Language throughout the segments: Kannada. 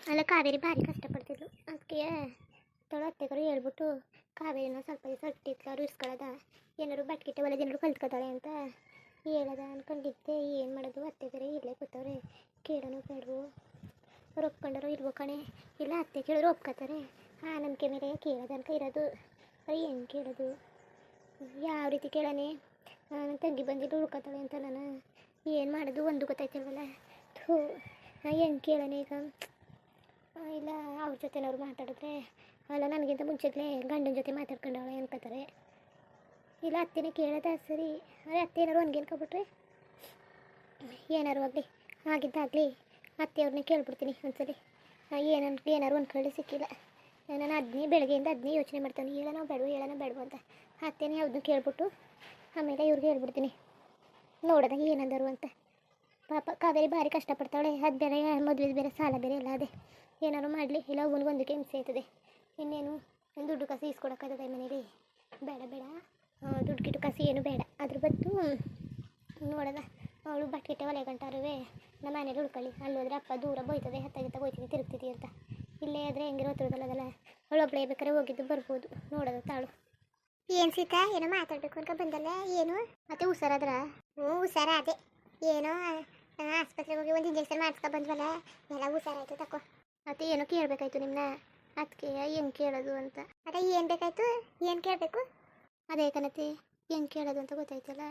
ಅಲ್ಲ ಕಾವೇರಿ ಭಾರಿ ಕಷ್ಟಪಡ್ತಿದ್ಲು. ಅದಕ್ಕೆ ತೊಳ ಅತ್ತೆಗರು ಹೇಳ್ಬಿಟ್ಟು ಕಾವೇರಿನ ಸ್ವಲ್ಪ ದಿವಸ ಹೊಟ್ಟಿತ್ತು ಅವ್ರು ಇಸ್ಕೊಳ್ಳೋದ ಏನಾರು ಬಟ್ಕಿಟ್ಟೆ ಒಳಗೆ ಏನಾರು ಕಲ್ತ್ಕೊತಾಳೆ ಅಂತ ಹೇಳದ ಅನ್ಕೊಂಡಿದ್ದೆ. ಏನು ಮಾಡೋದು, ಅತ್ತೆ ಬೇರೆ ಇಲ್ಲೇ ಕೂತವ್ರೆ, ಕೇಳೋನು ಬೇಡವು. ಅವ್ರು ಒಪ್ಕೊಂಡರು ಇಲ್ವೋ ಕಣೆ, ಇಲ್ಲ ಅತ್ತೆ ಕೇಳಿದ್ರು ಒಪ್ಕೋತಾರೆ. ಆ ನಂಬಿಕೆ ಮೇಲೆ ಕೇಳೋದು ಅನ್ಕ ಇರೋದು. ಏನು ಕೇಳೋದು, ಯಾವ ರೀತಿ ಕೇಳೋಣ. ನನ್ನ ತಂಗಿ ಬಂದಿದ್ದು ಉಳ್ಕೊತಾಳೆ ಅಂತ ನಾನು ಏನು ಮಾಡೋದು ಒಂದು ಗೊತ್ತಾಯ್ತಿಲ್ವಲ್ಲ. ಥೂ, ಹೆಂಗೆ ಕೇಳೋಣ ಈಗ. ಇಲ್ಲ ಅವ್ರ ಜೊತೆನವ್ರು ಮಾತಾಡಿದ್ರೆ ಅಲ್ಲ ನನಗಿಂತ ಮುಂಚೆಗ್ಲೇ ಗಂಡನ ಜೊತೆ ಮಾತಾಡ್ಕೊಂಡವಳೆ ಅನ್ಕೋತಾರೆ. ಇಲ್ಲ ಅತ್ತೆನೇ ಕೇಳೋದ ಸರಿ. ಅದೇ ಅತ್ತೆ ಏನಾರು ಅನ್ಗೆನ್ಕೊಬಿಟ್ರೆ ಏನಾರು ಆಗಲಿ ಆಗಿದ್ದಾಗಲಿ ಅತ್ತೆಯವ್ರನ್ನೇ ಕೇಳ್ಬಿಡ್ತೀನಿ ಒಂದ್ಸಲಿ. ಏನಾರು ಅಂದ್ಕೊಳ್ಳಿ ಸಿಕ್ಕಿಲ್ಲ. ನಾನು ಬೆಳಗ್ಗೆಯಿಂದ ಅದನ್ನೇ ಯೋಚನೆ ಮಾಡ್ತಾನೆ, ಹೇಳೋಣ ಬೇಡವು ಅಂತ. ಅತ್ತೆನೇ ಯಾವ್ದನ್ನೂ ಕೇಳ್ಬಿಟ್ಟು ಆಮೇಲೆ ಇವ್ರಿಗೆ ಹೇಳ್ಬಿಡ್ತೀನಿ, ನೋಡೋದ ಏನಂದರು ಅಂತ. ಪಾಪ ಕಾವೇರಿ ಭಾರಿ ಕಷ್ಟಪಡ್ತಾಳೆ. ಅದು ಬೇರೆ ಮದುವೆ ಬೇರೆ ಸಾಲ ಬೇರೆ ಎಲ್ಲ ಅದೇ. ಏನಾರು ಮಾಡಲಿ, ಇಲ್ಲ ಒಂದಕ್ಕೆ ಹಿಂಸೆ ಆಯ್ತದೆ. ಇನ್ನೇನು ದುಡ್ಡು ಕಾಸು ಈಸ್ಕೊಡೋಕ್ಕಾಗ್ತದೆ ಮನೇಲಿ. ಬೇಡ ದುಡ್ಡು ಗಿಟ್ಟು ಕಾಸು ಏನು ಬೇಡ. ಅದ್ರ ಬದ್ದು ನೋಡೋದ ಅವಳು ಬಟ್ಕಿಟ್ಟೆ ಒಲೆ ಗಂಟಾರುವೆ ನಮ್ಮ ಮನೇಲಿ ಉಳ್ಕೊಳ್ಳಿ. ಅಲ್ಲೋದ್ರೆ ಅಪ್ಪ ದೂರ ಬೋಯ್ತದೆ, ಹತ್ತಾಗಿತ್ತ ಬೋಯ್ತದೆ ತಿರುಗ್ತಿದ್ದಿ ಅಂತ. ಇಲ್ಲೇ ಆದರೆ ಹೆಂಗಿರೋ ತಿಳ್ದಲ್ಲದಲ್ಲ, ಅವಳು ಒಬ್ಬಳೇ ಬೇಕಾದ್ರೆ ಹೋಗಿದ್ದು ಬರ್ಬೋದು. ನೋಡೋದು ತಾಳು. ಏನು ಸೀತಾ ಏನೋ ಮಾತಾಡಬೇಕು ಅಂತ ಬಂದಲ್ಲ, ಏನು ಮತ್ತೆ ಹುಷಾರಾದ್ರ? ಹ್ಞೂ ಹುಷಾರ ಅದೇ. ಏನೋ ಆಸ್ಪತ್ರೆಗೆ ಹೋಗಿ ಒಂದು ಇಂಜೆಕ್ಷನ್ ಮಾಡಿಸ್ಕೊ ಬಂದ್ವಲ್ಲ, ಎಲ್ಲ ಹುಷಾರಾಯ್ತು ತಕೋ. ಮತ್ತೆ ಏನೋ ಕೇಳಬೇಕಾಯ್ತು ನಿಮ್ಮನ್ನ, ಅದಕ್ಕೆ ಹೆಂಗೆ ಕೇಳೋದು ಅಂತ. ಅದೇ ಏನು ಬೇಕಾಯ್ತು, ಏನು ಕೇಳಬೇಕು? ಅದೇ ಕಣತೆ ಹೆಂಗೆ ಕೇಳೋದು ಅಂತ ಗೊತ್ತಾಯ್ತಲ್ಲ.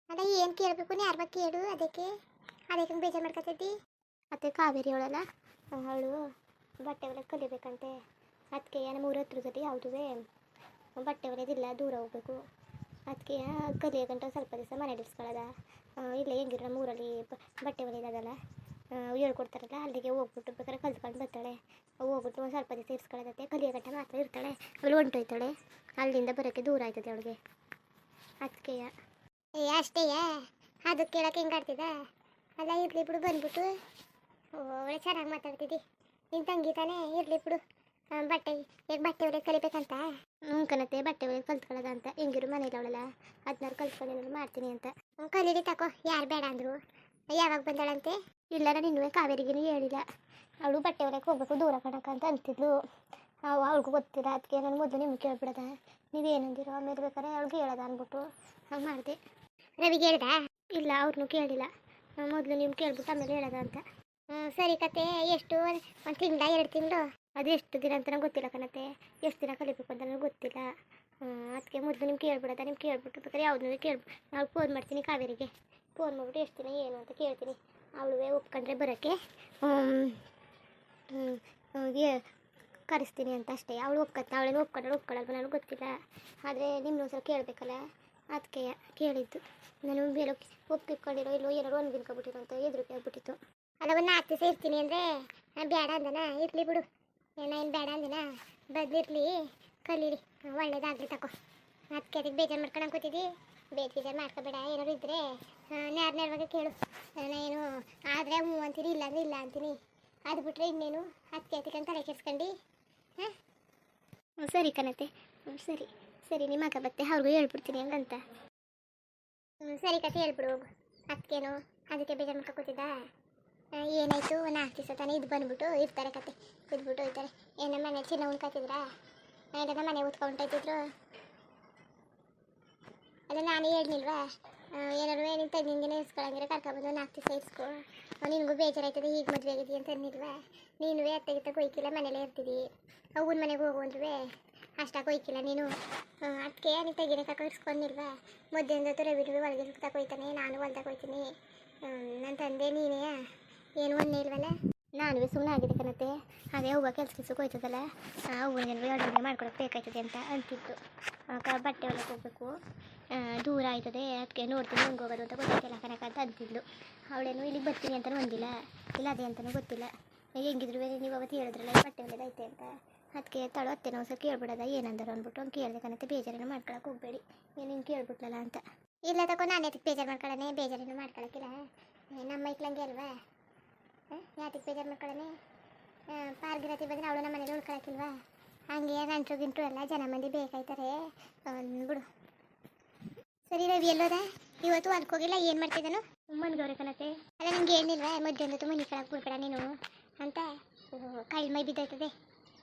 ಅದೇ ಏನು ಕೇಳಬೇಕು, ಯಾರ ಬಗ್ಗೆ ಕೇಳು. ಅದಕ್ಕೆ ಬೇಜಾರು ಮಾಡ್ಕೊತಿದ್ದಿ. ಮತ್ತೆ ಕಾವೇರಿ ಅವಳಲ್ಲ, ಅವಳು ಬಟ್ಟೆ ಒಳಗೆ ಕಲಿಬೇಕಂತೆ. ಅದಕ್ಕೆ ನಮ್ಮ ಊರ ಹತ್ರದಲ್ಲಿ ಯಾವುದುವೆ ಬಟ್ಟೆ ಒಲೆದಿಲ್ಲ, ದೂರ ಹೋಗ್ಬೇಕು. ಅದಕ್ಕೆ ಕಲಿಯೋ ಗಂಟ ಸ್ವಲ್ಪ ದಿವಸ ಮನೇಲಿ ಇರಿಸ್ಕೊಳ್ಳೋದ. ಇಲ್ಲೇ ಹೆಂಗಿರೋ ನಮ್ಮ ಊರಲ್ಲಿ ಬಟ್ಟೆ ಒಲೆದಾಗಲ್ಲ, ಹೇಳ್ಕೊಡ್ತಾರಲ್ಲ, ಅಲ್ಲಿಗೆ ಹೋಗ್ಬಿಟ್ಟು ಬೇಕಾದ್ರೆ ಕಲ್ತ್ಕೊಂಡು ಬರ್ತಾಳೆ. ಹೋಗ್ಬಿಟ್ಟು ಒಂದು ಸ್ವಲ್ಪ ದಿವಸ ಇರಿಸ್ಕೊಳ್ಳೋದತ್ತೆ. ಕಲಿಯೋ ಗಂಟ ಮಾತ್ರ ಇರ್ತಾಳೆ, ಅವಳು ಹೊಂಟೋಯ್ತಾಳೆ. ಅಲ್ಲಿಂದ ಬರೋಕ್ಕೆ ದೂರ ಆಯ್ತದೆ ಅವಳಿಗೆ. ಅದಕ್ಕೆ ಅಷ್ಟೇಯ ಅದಕ್ಕೆ ಕೇಳೋಕೆ ಹೆಂಗೆ ಆಡ್ತಿದ್ದ. ಅಲ್ಲ ಇರಲಿ ಬಿಡು, ಬಂದ್ಬಿಟ್ಟು ಒಳ್ಳೆ ಚೆನ್ನಾಗಿ ಮಾತಾಡ್ತಿದ್ದಿ. ನಿನ್ನ ತಂಗಿ ತಾನೇ, ಇರಲಿ ಬಿಡು. ಬಟ್ಟೆ ಒಳಗೆ ಕಲಿಬೇಕಂತ. ಕಣತೆ ಬಟ್ಟೆ ಒಳಗೆ ಕಲ್ತ್ಕೊಳ್ಳೋದ ಅಂತ. ಹೆಂಗಿರು ಮನೇಲಿ ಅವಳಲ್ಲ, 16 ಕಲ್ತ್ಕೊಂಡು ಮಾಡ್ತೀನಿ ಅಂತ. ಕಲೀಲಿ ತಕೋ, ಯಾರು ಬೇಡ ಅಂದರು. ಯಾವಾಗ ಬಂದಾಳಂತೆ? ಇಲ್ಲ ನಾನು ಇನ್ನೂ ಕಾವೇರಿಗೇನು ಹೇಳಿಲ್ಲ. ಅವಳು ಬಟ್ಟೆ ಒಳಗೆ ಹೋಗ್ಬೇಕು ದೂರ ಕಣಕ ಅಂತ ಅಂತಿದ್ಲು. ಅವಳಿಗೂ ಗೊತ್ತಿಲ್ಲ. ಅದಕ್ಕೆ ನಾನು ಮೊದಲು ನಿಮ್ಗೆ ಕೇಳ್ಬಿಡೋದ, ನೀವೇನಂದಿರೋ ಆಮೇಲೆ ಬೇಕಾದ್ರೆ ಅವಳಿಗೆ ಹೇಳೋದ ಅಂದ್ಬಿಟ್ಟು ಹಂಗೆ ಮಾಡಿದೆ. ರವಿಗೆ ಹೇಳ್ದ? ಇಲ್ಲ ಅವ್ರನ್ನೂ ಕೇಳಿಲ್ಲ. ಮೊದಲು ನಿಮ್ಗೆ ಕೇಳ್ಬಿಟ್ಟು ಆಮೇಲೆ ಹೇಳೋದ ಅಂತ. ಸರಿ ಕತೆ. ಎಷ್ಟು ಒಂದು ತಿಂಗಳ 2 ತಿಂಗಳು? ಅದು ಎಷ್ಟು ದಿನ ಅಂತ ನಂಗೆ ಗೊತ್ತಿಲ್ಲ ಕಣತೆ. ಎಷ್ಟು ದಿನ ಕಲಿಬೇಕು ಅಂತ ನನಗೆ ಗೊತ್ತಿಲ್ಲ. ಅದಕ್ಕೆ ಮೊದಲು ನಿಮ್ಗೆ ಕೇಳ್ಬಿಡೋದ. ನಿಮ್ಗೆ ಕೇಳ್ಬಿಟ್ಟು ಬೇಕಾದ್ರೆ ಯಾವುದನ್ನೂ ನಾವು ಫೋನ್ ಮಾಡ್ತೀನಿ ಕಾವೇರಿಗೆ. ಫೋನ್ ಮಾಡಿಬಿಟ್ಟು ಎಷ್ಟು ದಿನ ಏನು ಅಂತ ಕೇಳ್ತೀನಿ. ಅವಳುವೆ ಒಪ್ಕೊಂಡ್ರೆ ಬರೋಕ್ಕೆ ಕರೆಸ್ತೀನಿ ಅಂತ ಅಷ್ಟೇ. ಅವಳು ಅವಳೇನು ಒಪ್ಕೊಳ್ಳಲ್ವ ನನಗೆ ಗೊತ್ತಿಲ್ಲ. ಆದರೆ ನಿಮ್ಮನ್ನು ಸ್ವಲ್ಪ ಕೇಳಬೇಕಲ್ಲ, ಅದಕ್ಕೆ ಕೇಳಿದ್ದು. ನಾನು ಬೇರೆ ಒಪ್ಪಿಕೊಂಡಿರೋ ಇಲ್ಲೋ ಏನಾರು ಅನ್ಬಿನ್ಕೊಬಿಟ್ಟಿರೋ ಅಂತ ಎದುರಿಗೆ ಆಗ್ಬಿಟ್ಟಿತ್ತು. ಅಲ್ಲ ಒಂದು 4 ದಿವಸ ಇರ್ತೀನಿ ಅಂದರೆ ಬೇಡ ಅಂದನ. ಇರಲಿ ಬಿಡು, ಏನು ಬೇಡ ಅಂದಿನ, ಬದಲಿರ್ಲಿ, ಕಲೀರಿ, ಒಳ್ಳೇದಾಗಲಿ ತಕೋ. ಅದಕ್ಕೆ ಅದಕ್ಕೆ ಬೇಜಾರು ಮಾಡ್ಕೊಂಡು ಕೂತಿದ್ದಿ. ಬೇಜಾರು ಮಾಡ್ಕೋಬೇಡ. ಏನಾರು ಇದ್ದರೆ ನೇರವಾಗಿ ಕೇಳು. ಏನು ಆದರೆ ಹ್ಞೂ ಅಂತೀನಿ, ಇಲ್ಲ ಅಂದರೆ ಇಲ್ಲ ಅಂತೀನಿ. ಅದು ಬಿಟ್ಟರೆ ಇನ್ನೇನು ಅದಕ್ಕೆ ತಲೆ ಕೆಡ್ಸ್ಕೊಂಡು. ಹಾಂ ಸರಿ ಕಣತೆ. ಸರಿ ನಿಮ್ಮ ಅಕ್ಕ ಬತ್ತೆ ಅವ್ರಿಗೂ ಹೇಳ್ಬಿಡ್ತೀನಿ ಹಂಗಂತ. ಸರಿ ಕತೆ ಹೇಳ್ಬಿಡು ಹೋಗು. ಅದಕ್ಕೇನು ಅದಕ್ಕೆ ಬೇಜಾರು ಮಾಡ್ಕೊ ಕೂತಿದ್ದ. ಏನಾಯಿತು, 4 ದಿವಸ ತಾನೇ ಇದು ಬಂದ್ಬಿಟ್ಟು ಇರ್ತಾರೆ ಕತೆ. ಇದ್ಬಿಟ್ಟು ಹೋಯ್ತಾರೆ. ನಮ್ಮ ಮನೆ ಚಿನ್ನ ಉಣ್ಕೊತಿದ್ರಾ? ನಮ್ಮ ಮನೆ ಉತ್ಕೊಂಡ್ತಿದ್ರು. ಅಲ್ಲ ನಾನೇ ಹೇಳಿಲ್ವಾ, ಏನಾರು ನಿನ್ನ ತಂಗಿಂಗೆ ಇಸ್ಕೊಳಂಗಿರ ಕರ್ಕೊಬಂದು 4 ದಿವಸ ಇಸ್ಕೊ, ನಿನಗೂ ಬೇಜಾರಾಯ್ತದೆ, ಈಗ ಮದುವೆ ಆಗಿದ್ದಿ ಅಂತ ಅನ್ನಿಲ್ವಾ. ನೀನು ಅತ್ತೆಗಿತ್ತ ಕೊಯ್ಕಿಲ್ಲ, ಮನೇಲೇ ಇರ್ತಿದ್ದಿ. ಅವ್ನ ಮನೆಗೆ ಹೋಗು ಅಂದ್ರೂ ಅಷ್ಟಾಗಿ ಕೊಯ್ಕಿಲ್ಲ ನೀನು. ಅದಕ್ಕೆ ನೀನು ತೆಗಿನೇ ತಗೋ ಇಸ್ಕೊಂಡಿಲ್ವಾ. ಮಧ್ಯಾಹ್ನದ ರವಿರು ಒಳಗೆ ತಗೊಯ್ತಾನೆ, ನಾನು ಹೊಲ್ದಾಗ ಹೋಯ್ತೀನಿ. ನನ್ನ ತಂದೆ ನೀನೇ ಏನು ಒಂದೇ ಇಲ್ವಲ್ಲ. ನಾನು ಸುಮ್ಮನೆ ಆಗಿದೆ ಕಣತೆ. ಅದೇ ಹೂವು ಕೆಲ್ಸಕ್ಕೆ ಹೋಯ್ತದಲ್ಲ, ಹೂವಿನ ಅಡುಗೆ ಮಾಡ್ಕೊಳಕ್ಕೆ ಬೇಕಾಯ್ತದೆ ಅಂತ ಅಂತಿತ್ತು. ಬಟ್ಟೆ ಒಳಗೆ ಹೋಗ್ಬೇಕು, ದೂರ ಆಯ್ತದೆ, ಅದಕ್ಕೆ ನೋಡ್ತೀನಿ ಹೆಂಗೆ ಹೋಗೋದು ಅಂತ ಗೊತ್ತಾಯ್ತಿಲ್ಲ ಕನಕ ಅಂತ ಅಂತಿದ್ಲು. ಅವಳೇನು ಇಲ್ಲಿಗೆ ಬರ್ತೀನಿ ಅಂತಲೂ ಒಂದಿಲ್ಲ, ಇಲ್ಲ ಅದೇ ಅಂತಲೂ ಗೊತ್ತಿಲ್ಲ. ಹೆಂಗಿದ್ರು ನೀವು ಅವತ್ತು ಹೇಳಿದ್ರಲ್ಲ ಬಟ್ಟೆ ಒಳ್ಳೆದೈತೆ ಅಂತ. ಅದಕ್ಕೆ ತಳೋ ಅತ್ತೆ ನಾವು ಸ್ವಲ್ಪ ಕೇಳ್ಬಿಡೋದ ಏನಂದರು ಅಂದ್ಬಿಟ್ಟು ಅವ್ನು ಕೇಳಿದೆ ಕಣತೆ. ಬೇಜಾರೇನು ಮಾಡ್ಕೊಳಕ್ಕೆ ಹೋಗಬೇಡಿ, ನೀನು ಕೇಳ್ಬಿಟ್ಲಲ್ಲ ಅಂತ. ಇಲ್ಲ ತಗೋ, ನಾನು ಅದಕ್ಕೆ ಬೇಜಾರು ಮಾಡ್ಕೊಳ್ಳೋಣ, ಬೇಜಾರೇನು ಮಾಡ್ಕೊಳಕ್ಕಿಲ್ಲ. ನಮ್ಮ ಮೈಕ್ಳಂಗೆ ಅಲ್ವಾ, ಯಾತಕ್ಕೆ ಬೇಜಾರು ಮಾಡ್ಕೊಳ್ಳೋಣ. ಪಾರ್ಗಿರತಿ ಬಂದರೆ ಅವಳು ನಮ್ಮ ಮನೇಲಿ ಉಳ್ಕೊಳಕ್ಕಿಲ್ವಾ. ಹಂಗೆ ಗಂಟು ಎಲ್ಲ ಜನ ಮಂದಿ ಬೇಕಾಯ್ತಾರೆ ಬಿಡು. ಸರಿ ರವಿ ಎಲ್ಲೋದ ಇವತ್ತು ಹೊಲ್ಕ್ ಹೋಗಿಲ್ಲ ಏನು ಮಾಡ್ತಿದ್ದಾನು ಮನ್ಗವ್ರೆ ಕಣತೆ ಅಲ್ಲ ನಿಮ್ಗೆ ಏನಿಲ್ವಾ ಮದುವೆ ಅಂದತ್ತು ಮನೆ ಕಳಕ್ಕೆ ಬಿಡ್ಬೇಡ ನೀನು ಅಂತ ಕಳ್ಳ ಮೈ ಬಿದ್ದೋಯ್ತದೆ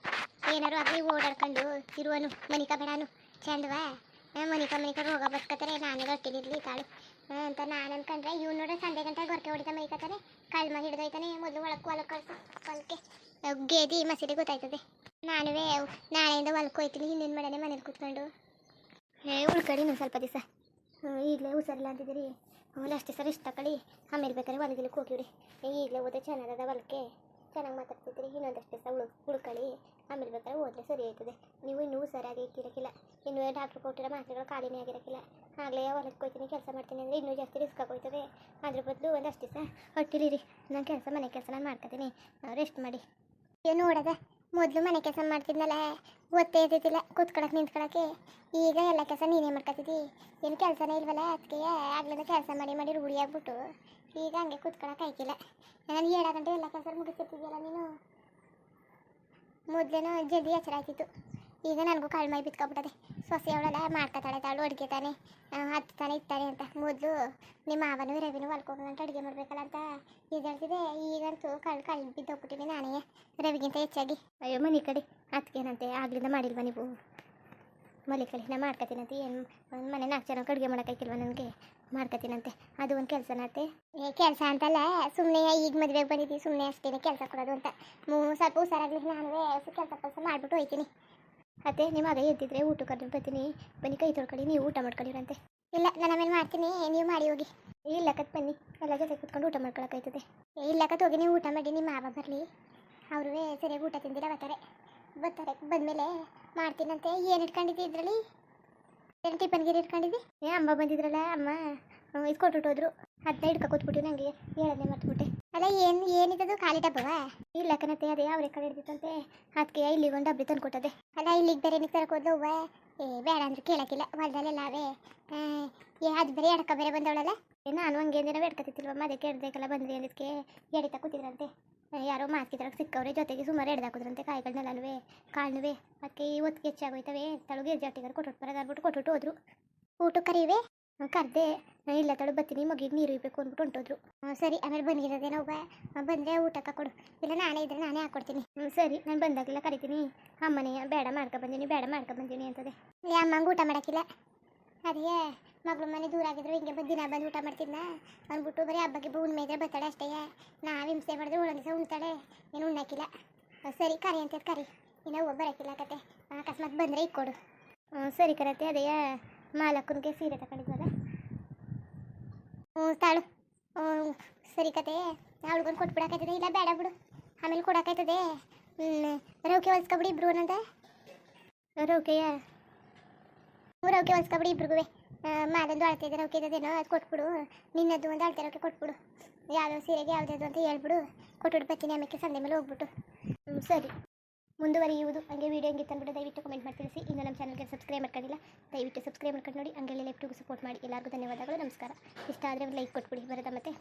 ಏನಾರು ಆಗಲಿ ಓಡಾಡ್ಕೊಂಡು ಇರುವನು ಮನಿಕ ಬೇಡಾನು ಚಂದವಾ ಮನಿಕ ರೋಗ ಬರ್ಕತ್ತಾರೆ ನಾನೇ ಹೊಟ್ಟಿಲಿರ್ಲಿ ತಾಳು ಅಂತ ನಾನು ಅನ್ಕೊಂಡ್ರೆ ಇವ್ ನೋಡ್ರೆ ಸಂಡೆ ಗಂಟೆ ಗೊರಕೆ ಹೊಡಿತ ಮೈಕತ್ತಾನೆ ಕಳ್ಳ ಮೈ ಹಿಡ್ದೋಯ್ತಾನೆ ಮೊದಲು ಹೊಲಕ್ಕೆ ಕಳ್ಸು ಹೊಲಕ್ಕೆ ಗೇದಿ ಮಸೀದಿ ಗೊತ್ತಾಯ್ತದೆ ನಾನುವೇ ನಾಳೆಯಿಂದ ಹೊಲಕ್ಕೆ ಹೋಯ್ತೀನಿ ಇನ್ನೇನು ಮಾಡೋಣ ಮನೇಲಿ ಕೂತ್ಕೊಂಡು ಉಳ್ಕಡಿ ಇನ್ನೊಂದು ಸ್ವಲ್ಪ ದಿವಸ ಈಗಲೇ ಹುಷಾರಿಲ್ಲ ಅಂತಿದ್ದೀರಿ ಅಷ್ಟೇ ಸರ್ ಇಷ್ಟ ತಗೊಳ್ಳಿ ಆಮೇಲೆ ಬೇಕಾದ್ರೆ ಹೊಲಗಿಲಕ್ಕೆ ಹೋಗಿವ್ರಿ ಈಗಲೇ ಓದೇ ಚೆನ್ನಾಗದ ಹೊಲಕ್ಕೆ ಚೆನ್ನಾಗಿ ಮಾತಾಡ್ತಿದ್ರಿ ಇನ್ನೊಂದಷ್ಟು ದಿವಸ ಉಳ್ಕೊಳ್ಳಿ ಆಮೇಲೆ ಬೇಕಾದ್ರೆ ಹೋದ್ರೆ ಸರಿ ಆಯ್ತದೆ ನೀವು ಇನ್ನೂ ಹುಷಾರಾಗಿ ಇಕ್ಕಿರಕ್ಕಿಲ್ಲ ಇನ್ನೂ ಡಾಕ್ಟ್ರು ಕೊಟ್ಟಿರೋ ಮಾತ್ರೆಗಳು ಖಾಲಿನೇ ಆಗಿರಕ್ಕಿಲ್ಲ ಆಗಲೇ ಹೊಲಕ್ಕೆ ಹೋಗ್ತೀನಿ ಕೆಲಸ ಮಾಡ್ತೀನಿ ಅಂದರೆ ಇನ್ನೂ ಜಾಸ್ತಿ ರಿಸ್ಕ್ ಆಗೋಯ್ತದೆ ಅದ್ರ ಬದಲು ಒಂದಷ್ಟು ದಿವಸ ಹೊಟ್ಟಿರಿ ನಾನು ಕೆಲಸ ಮನೆ ಕೆಲಸ ನಾನು ಮಾಡ್ಕೊತೀನಿ ರೆಸ್ಟ್ ಮಾಡಿ ಏನು ನೋಡೋದ ಮೊದಲು ಮನೆ ಕೆಲಸ ಮಾಡ್ತಿದ್ನಲ್ಲ ಒತ್ತೇ ಇರ್ತಿದ್ದಿಲ್ಲ ಕೂತ್ಕೊಳಕ್ಕೆ ನಿಂತ್ಕೊಳಕ್ಕೆ ಈಗ ಎಲ್ಲ ಕೆಲಸ ನೀನೇ ಮಾಡ್ಕೊತಿದ್ದಿ ಏನು ಕೆಲಸನೇ ಇಲ್ವಲ್ಲ ಅದಕ್ಕೆ ಆಗ್ಲಿಂದ ಕೆಲಸ ಮಾಡಿ ರೂಢಿ ಆಗ್ಬಿಟ್ಟು ಈಗ ಹಂಗೆ ಕೂತ್ಕೊಳಕ್ಕೆ ಆಯ್ಕಿಲ್ಲ ನಾನು 7 ಗಂಟೆ ಎಲ್ಲ ಕೆಲಸ ಮುಗಿಸ್ತಿರ್ತಿದ್ಯಲ್ಲ ನೀನು ಮೊದಲೇನೋ ಜಲ್ದಿ ಎಚ್ಚರ ಆಯ್ತಿತ್ತು ಈಗ ನನಗೂ ಕಾಳು ಮೈ ಬಿತ್ಕೊಬಿಟ್ಟದೆ ಸೊಸೆ ಅವಳೆಲ್ಲ ಮಾಡ್ಕೊತಾಳೆ ತಾಳು ಅಡುಗೆ ತಾನೆ ಹತ್ತಾನೆ ಇತ್ತಾನೆ ಅಂತ ಮೊದಲು ನಿಮ್ಮ ಮಾವನೂ ರವಿನೂ ಹೊಲ್ಕೋಗಂತ ಅಡುಗೆ ಮಾಡಬೇಕಲ್ಲ ಅಂತ ಇದಾಡ್ತಿದೆ ಈಗಂತೂ ಕಳ್ಳು ಬಿದ್ದೋಗ್ಬಿಟ್ಟಿವಿ ನಾನೇ ರವಿಗಿಂತ ಹೆಚ್ಚಾಗಿ ಅಯ್ಯೋ ಮನೆ ಕಡೆ ಅದಕ್ಕೇನಂತೆ ಆಗ್ಲಿಂದ ಮಾಡಿಲ್ವ ನೀವು ಮನೆ ಕಡೆ ನಾ ಮಾಡ್ಕೊತೀನಂತೆ ಏನು ಮನೆ 4 ಜನ ಅಡುಗೆ ಮಾಡೋಕ್ಕಾಗಿಲ್ವ ನನಗೆ ಮಾಡ್ಕೊತೀನಂತೆ ಅದು ಒಂದು ಕೆಲಸನಂತೆ ಕೆಲಸ ಅಂತಲ್ಲ ಸುಮ್ಮನೆ ಈಗ ಮದುವೆಗೆ ಬಂದಿದ್ದೀವಿ ಸುಮ್ಮನೆ ಅಷ್ಟೇ ಕೆಲಸ ಕೊಡೋದು ಅಂತ ಸ್ವಲ್ಪ ಹುಷಾರಾಗ್ಲಿ ನಾನು ಕೆಲಸ ಮಾಡಿಬಿಟ್ಟು ಹೋಯ್ತೀನಿ ಅತ್ತೆ ನಿಮ್ಮ ಮಗ ಎದ್ದಿದ್ರೆ ಊಟ ಕರ್ದು ಬರ್ತೀನಿ ಬನ್ನಿ ಕೈ ತೊಳ್ಕೊಳ್ಳಿ ನೀವು ಊಟ ಮಾಡ್ಕೊಳ್ಳಿರಂತೆ ಇಲ್ಲ ನಾನು ಆಮೇಲೆ ಮಾಡ್ತೀನಿ ನೀವು ಮಾಡಿ ಹೋಗಿ ಇಲ್ಲಕತ್ ಬನ್ನಿ ಎಲ್ಲ ಜೊತೆ ಕೂತ್ಕೊಂಡು ಊಟ ಮಾಡ್ಕೊಳಕ್ಕಾಯ್ತದೆ ಇಲ್ಲಕತ್ ಹೋಗಿ ನೀವು ಊಟ ಮಾಡಿ ನಿಮ್ಮ ಮಾವ ಬರಲಿ ಅವರು ಸರಿಯಾಗಿ ಊಟ ತಿಂದಿರ ಬರ್ತಾರೆ ಬಂದಮೇಲೆ ಮಾಡ್ತೀನಂತೆ ಏನು ಇಟ್ಕೊಂಡಿದ್ದಿ ಇದರಲ್ಲಿ ಏನು ಟಿಫನ್ಗಿರಿ ಇಟ್ಕೊಂಡಿದ್ದಿ ಅಮ್ಮ ಬಂದಿದ್ರಲ್ಲ ಅಮ್ಮ ಇದು ಕೊಟ್ಬಿಟ್ಟೋದ್ರು ಅದನ್ನ ಹಿಡ್ಕೊ ಕೂತ್ಬಿಟ್ಟು ನನಗೆ ಹೇಳೋದೇ ಮರ್ತ್ಬಿಟ್ಟೆ ಅಲ್ಲ ಏನಿದ್ದದು ಖಾಲಿ ಡಬ್ಬವಾ ಇಲ್ಲ ಕಣತೆ ಅದೇ ಅವರೇ ಕಡೆ ಹಿಡ್ದಿತ್ತಂತೆ ಅದಕ್ಕೆ ಇಲ್ಲಿಗೆ ಒಂದು ಡಬ್ಬಿ ತಂದು ಕೊಟ್ಟದೆ ಅಲ್ಲ ಇಲ್ಲಿಗೆ ಬೇರೆ ಏನಕ್ಕೆ ತರಕ್ಕೆ ಹೋದ್ಲವ್ವ ಬೇಡ ಅಂದ್ರೆ ಕೇಳೋಕ್ಕಿಲ್ಲ ಹೊಲದಲ್ಲೆಲ್ಲ ಅದು ಬೇರೆ ಎಡ್ಕ ಬೇರೆ ಬಂದವಳಲ್ಲ ನಾನು ಹಂಗೆ ಏನಾರ ಎಡ್ಕತ್ತಿಲ್ವಮ್ಮ ಅದಕ್ಕೆ ಎಡ್ದಕ್ಕೆಲ್ಲ ಬಂದ್ರಿ ಅನ್ನೋದಕ್ಕೆ ಎಡಿತಾ ಕೂತಿದ್ರಂತೆ ಯಾರೋ ಮಾಸ್ಕಿದ್ರಾಗ ಸಿಕ್ಕವ್ರೆ ಜೊತೆಗೆ ಸುಮಾರು ಎಡ್ದಾಕಿದ್ರಂತೆ ಕಾಯಿಗಳನ್ನೆಲ್ಲವೇ ಕಾಳುವೆ ಅದಕ್ಕೆ ಇವತ್ತಿಗೆ ಹೆಚ್ಚಾಗೋಯ್ತವೆ ತಳಗೆ ಎಜ್ಜಾಟಿಗಾರ ಕೊಟ್ಬಿಟ್ಟು ಬರೋದು ಅಂದ್ಬಿಟ್ಟು ಕೊಟ್ಬಿಟ್ಟು ಹೋದ್ರು ಊಟ ಕರಿವೆ ಕರ್ದೆ ಇಲ್ಲ ತಳು ಬರ್ತೀನಿ ಮಗಿಗೆ ನೀರು ಇರಬೇಕು ಅಂದ್ಬಿಟ್ಟು ಹೊಂಟೋದ್ರು ಸರಿ ಆಮೇಲೆ ಬಂದಿರೋದೇನೋ ಬಂದರೆ ಊಟಕ್ಕೆ ಕೊಡು ಇಲ್ಲ ನಾನೇ ಇದ್ರೆ ನಾನೇ ಹಾಕ್ಕೊಡ್ತೀನಿ ಸರಿ ನಾನು ಬಂದಾಗಲೆಲ್ಲ ಕರಿತೀನಿ ಅಮ್ಮನೇ ಬೇಡ ಮಾಡ್ಕೊಬಂದೀನಿ ಅಂತದೆ ಅಮ್ಮಂಗೆ ಊಟ ಮಾಡೋಕ್ಕಿಲ್ಲ ಅದೇ ಮಗಳು ಮನೆ ದೂರ ಆಗಿದ್ರು ಹಿಂಗೆ ದಿನ ಬಂದು ಊಟ ಮಾಡ್ತಿದ್ನ ಅಂದ್ಬಿಟ್ಟು ಬರೀ ಹಬ್ಬಕ್ಕೆ ಉಣ್ಮೆ ಇದ್ರೆ ಬರ್ತಾಳೆ ಅಷ್ಟೇ ನಾವು ಹಿಂಸೆ ಮಾಡಿದ್ರೆ ಒಂದೊಂದು ದಿವಸ ಉಣ್ತಾಳೆ ಏನು ಉಣ್ಣಾಕಿಲ್ಲ ಸರಿ ಕರಿ ಅಂತ ಕರಿ ಇನ್ನೂ ಬರೋಕ್ಕಿಲ್ಲ ಕತೆ ಅಕಸ್ಮಾತ್ ಬಂದರೆ ಇಕ್ಕೊಡು ಸರಿ ಕರತೆ ಅದೇ ಮಾಲಕ್ಕನಿಗೆ ಸೀರೆ ತಗೊಂಡಿದ್ವಲ್ಲ ತಾಳು ಸರಿ ಕತೆ ಅವಳಿಗೊಂದು ಕೊಟ್ಬಿಡಕ್ಕಾಯ್ತದೆ ಇಲ್ಲ ಬೇಡ ಬಿಡು ಆಮೇಲೆ ಕೊಡೋಕ್ಕಾಯ್ತದೆ ರೌಕೆ ಹೊಲ್ಸ್ಕೊಬಿಡಿ ಇಬ್ರು ಅನ್ನೋದ ರೌಕೆಯ ಹೊಲ್ಸ್ಕೊಬಿಡಿ ಇಬ್ರಿಗೂ ಮಾದೊಂದು ಅಳ್ತಿದ್ದೆ ರೌಕೆ ಇದ್ದದೇನೋ ಅದು ಕೊಟ್ಬಿಡು ನಿನ್ನದು ಒಂದು ಅಳ್ತೆ ರೌಕೆ ಕೊಟ್ಬಿಡು ಯಾವ್ಯಾವ ಸೀರೆಗೆ ಯಾವ್ದು ಅಂತ ಹೇಳ್ಬಿಡು ಕೊಟ್ಬಿಟ್ಟು ಬರ್ತೀನಿ ಆಮೇಲೆ ಸಂಡೆ ಮೇಲೆ ಹೋಗ್ಬಿಟ್ಟು ಸರಿ ಮುಂದುವರಿಯುವುದು ಹಂಗೆ ವೀಡಿಯೋ ಹೆಂಗಿತ್ತು ಅಂದ್ಬಿಟ್ಟು ದಯವಿಟ್ಟು ಕಮೆಂಟ್ ಮಾಡಿ ತಿಳಿಸಿ ಇನ್ನು ನಮ್ಮ ಚಾನಲ್ಗೆ ಸಬ್ಸ್ಕ್ರೈಬ್ ಮಾಡ್ಕೊಂಡಿಲ್ಲ ದಯವಿಟ್ಟು ಸಬ್ಸ್ಕ್ರೈಬ್ ಮಾಡ್ಕೊಂಡು ನೋಡಿ ಹಂಗೆ ಲೆಫ್ಟಿಗೂ ಸಪೋರ್ಟ್ ಮಾಡಿ ಎಲ್ಲರಿಗೂ ಧನ್ಯವಾದಗಳು ನಮಸ್ಕಾರ ಇಷ್ಟ ಆದರೆ ಒಂದು ಲೈಕ್ ಕೊಟ್ಬಿಡಿ ಬರೋದಾ ಮತ್ತೆ